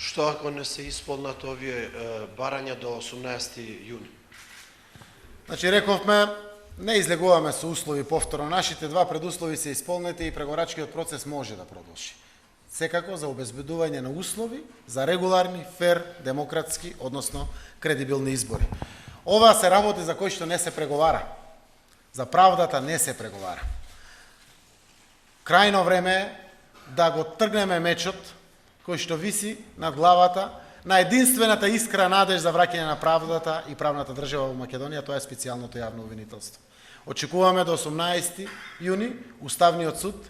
Што ако не се исполнат овие барања до 18 јуни? Значи, рековме, не излегуваме со услови повторно. Нашите два предуслови се исполнети и преговорачкиот процес може да продолжи. Секако за обезбедување на услови за регуларни, фер, демократски, односно кредибилни избори. Ова се работи за кои што не се преговара. За правдата не се преговара. Крајно време е да го тргнеме мечот кој што виси над главата на единствената искра надеж за враќање на правдата и правната држава во Македонија, тоа е специјалното јавно обвинителство. Очекуваме до 18 јуни Уставниот суд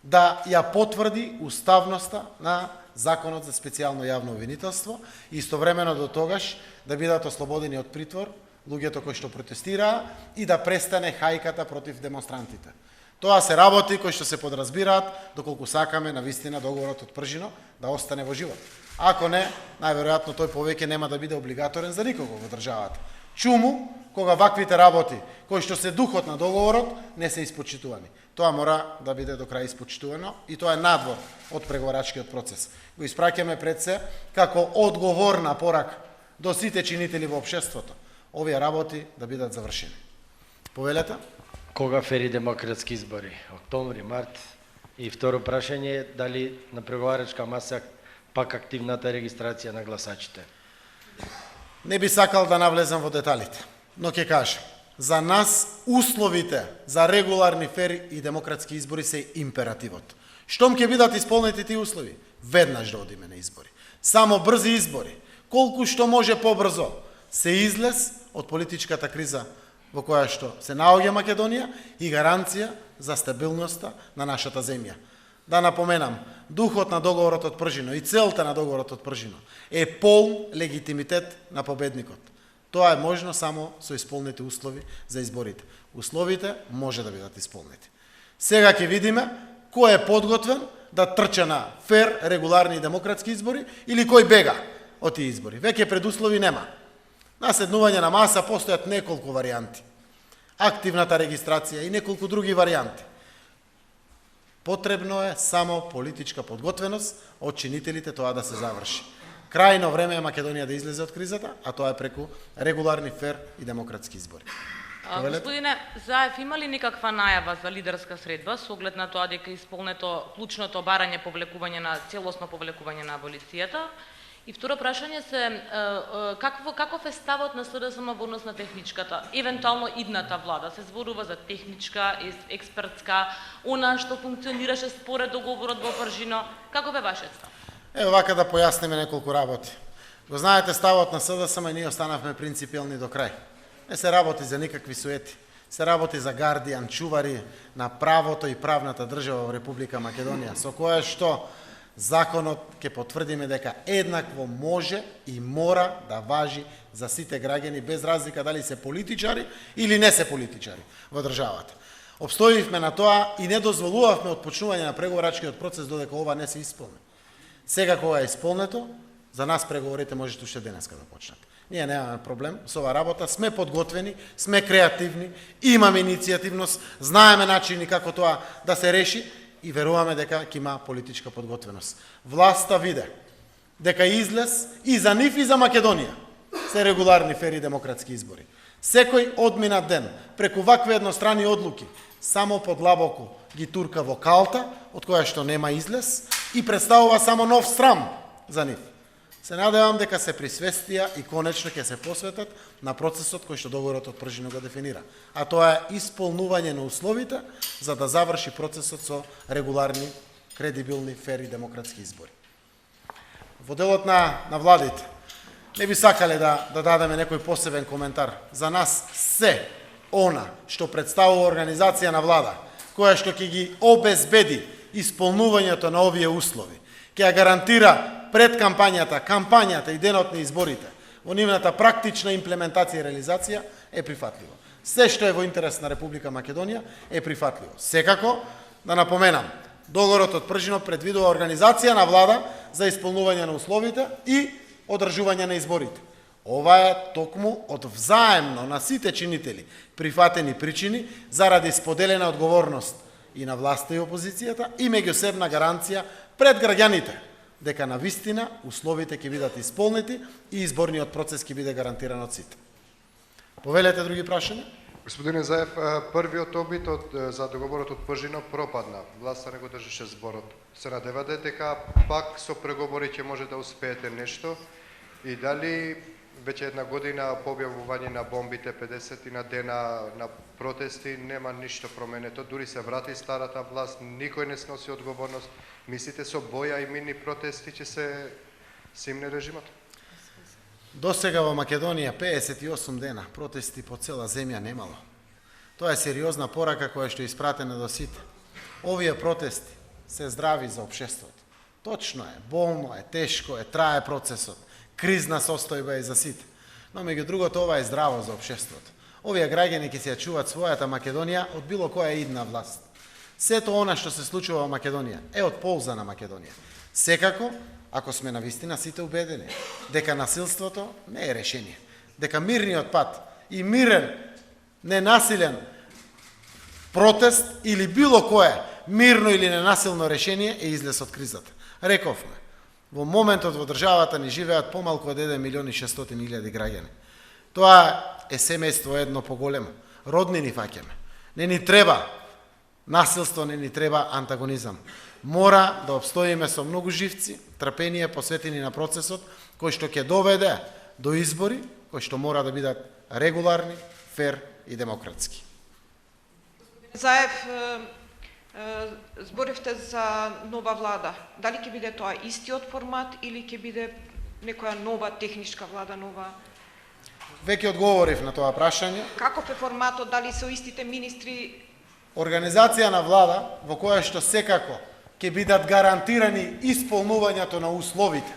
да ја потврди уставноста на Законот за специјално јавно обвинителство и истовремено до тогаш да бидат ослободени од притвор луѓето кои што протестираа и да престане хајката против демонстрантите. Тоа се работи кои што се подразбираат доколку сакаме на вистина договорот од Пржино да остане во живот. Ако не, најверојатно тој повеќе нема да биде облигаторен за никого во државата. Чуму кога ваквите работи кои што се духот на договорот не се испочитувани. Тоа мора да биде до крај испочитувано и тоа е надвор од преговорачкиот процес. Го испраќаме пред се како одговорна порака до сите чинители во општеството. Овие работи да бидат завршени. Повелете? Кога фери демократски избори? Октомври, март? И второ прашање е дали на преговарачка маса пак активната регистрација на гласачите? Не би сакал да навлезам во деталите, но ќе кажам. За нас условите за регуларни, фери и демократски избори се императивот. Штом ќе бидат исполнети тие услови? Веднаш да одиме на избори. Само брзи избори, колку што може побрзо, се излез од политичката криза во која што се наоѓа Македонија и гаранција за стабилноста на нашата земја. Да напоменам, духот на договорот од Пржино и целта на договорот од Пржино е полн легитимитет на победникот. Тоа е можно само со исполнети услови за изборите. Условите може да бидат исполнети. Сега ќе видиме кој е подготвен да трча на фер, регуларни и демократски избори или кој бега од тие избори. Веќе предуслови нема. На седнување на маса постојат неколку варијанти. Активната регистрација и неколку други варијанти. Потребно е само политичка подготвеност од чинителите тоа да се заврши. Крајно време е Македонија да излезе од кризата, а тоа е преку регуларни, фер и демократски избори. Господине Заев, има ли никаква најава за лидерска средба со оглед на тоа дека исполнето клучното барање целосно повлекување на аболицијата? И второ прашање се каков е ставот на СДСМ во однос на техничката, евентуално идната влада? Се зборува за техничка, експертска, она што функционираше според договорот во Пржино. Каков е вашиот став? Ево вака да појасниме неколку работи. Го знаете ставот на СДСМ и ние останавме принципиелни до крај. Не се работи за никакви суети. Се работи за гардијан, чувари на правото и правната држава во Република Македонија, со кое што законот ќе потврдиме дека еднакво може и мора да важи за сите граѓани без разлика дали се политичари или не се политичари во државата. Обстоивме на тоа и не дозволувавме отпочнување на преговорачкиот процес додека ова не се исполни. Сега кога е исполнето, за нас преговорите можете уште денеска да почнат. Ние немаме проблем со оваа работа, сме подготвени, сме креативни, имаме иницијативност, знаеме начини како тоа да се реши и веруваме дека ќе има политичка подготвеност. Власта виде дека излез и за нив и за Македонија се регуларни, фери демократски избори. Секој одминат ден преку вакви еднострани одлуки само подлабоко ги турка во калта, од која што нема излез и представува само нов срам за нив. Се надевам дека се присвестија и конечно ќе се посветат на процесот кој што договорот од Пржино го дефинира. А тоа е исполнување на условите за да заврши процесот со регуларни, кредибилни, фери демократски избори. Во делот на владите, не би сакале да дадеме некој посебен коментар. За нас се она што представува организација на влада, која што ќе ги обезбеди исполнувањето на овие услови, ќе ја гарантира пред кампањата и денот на изборите, во нивната практична имплементација и реализација е прифатливо. Се што е во интерес на Република Македонија е прифатливо. Секако, да напоменам, договорот од Пржино предвидува организација на влада за исполнување на условите и одржување на изборите. Ова е токму од взаемно на сите чинители прифатени причини заради споделена одговорност и на власта и опозицијата и меѓусебна гаранција пред граѓаните дека на вистина условите ќе бидат исполнети и изборниот процес ќе биде гарантиран од сите. Повелете други прашања? Господине Заев, првиот обид за договорот од Пржино пропадна. Власта не го држеше зборот. Се надевате дека пак со преговори ќе може да успеете нешто и дали веќе една година по објавување на бомбите, 50 дена на протести, нема ништо променето, дури се врати старата власт, никој не сноси одговорност. Мислите со боја и мирни протести ќе се симне режимот? До сега во Македонија 58 дена протести по цела земја немало. Тоа е сериозна порака која што е испратена до сите. Овие протести се здрави за општеството. Точно е, болно е, тешко е, трае процесот, кризна состојба е за сите. Но меѓу другото ова е здраво за општеството. Овие граѓани ќе се ја чуваат својата Македонија од било која идна власт. Сето она што се случува во Македонија е од полза на Македонија. Секако, ако сме навистина сите убедени дека насилството не е решение, дека мирниот пат и мирен, ненасилен протест или било кое мирно или ненасилно решение е излез од кризата. Рековме, во моментот во државата ни живеат помалку од 1.600.000 граѓани. Тоа е семејство едно поголемо. Родни ни фаќаме. Не ни треба насилство, не ни треба антагонизам. Мора да обстоиме со многу живци, трпение посветени на процесот, кој што ќе доведе до избори, кои што мора да бидат регуларни, фер и демократски. Заев, зборевте за нова влада. Дали ќе биде тоа истиот формат или ќе биде некоја нова техничка влада, нова? Веќе одговорив на тоа прашање. Каков е форматот, дали се истите министри? Организација на влада во која што секако ќе бидат гарантирани исполнувањето на условите.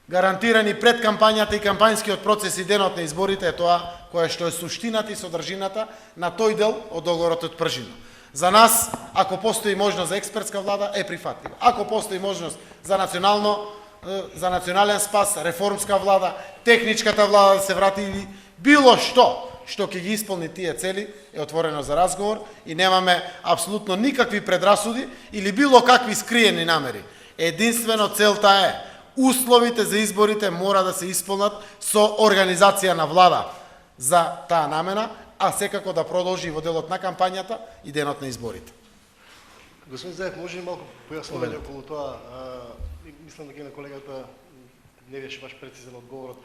Гарантирани пред кампањата и кампањскиот процес и денот на изборите е тоа кое што е суштината и содржината на тој дел од договорот од Пржино. За нас, ако постои можност за експертска влада, е прифатлива. Ако постои можност за национален спас, реформска влада, техничката влада да се врати или било што ќе ги исполни тие цели, е отворено за разговор и немаме апсолутно никакви предрасуди или било какви скриени намери. Единствено целта е условите за изборите мора да се исполнат со организација на влада за таа намена, а секако да продолжи во делот на кампањата и денот на изборите. Господин Заев, може ли малку појаснување околу тоа? Мислам дека на колегата не беше баш прецизен одговорот.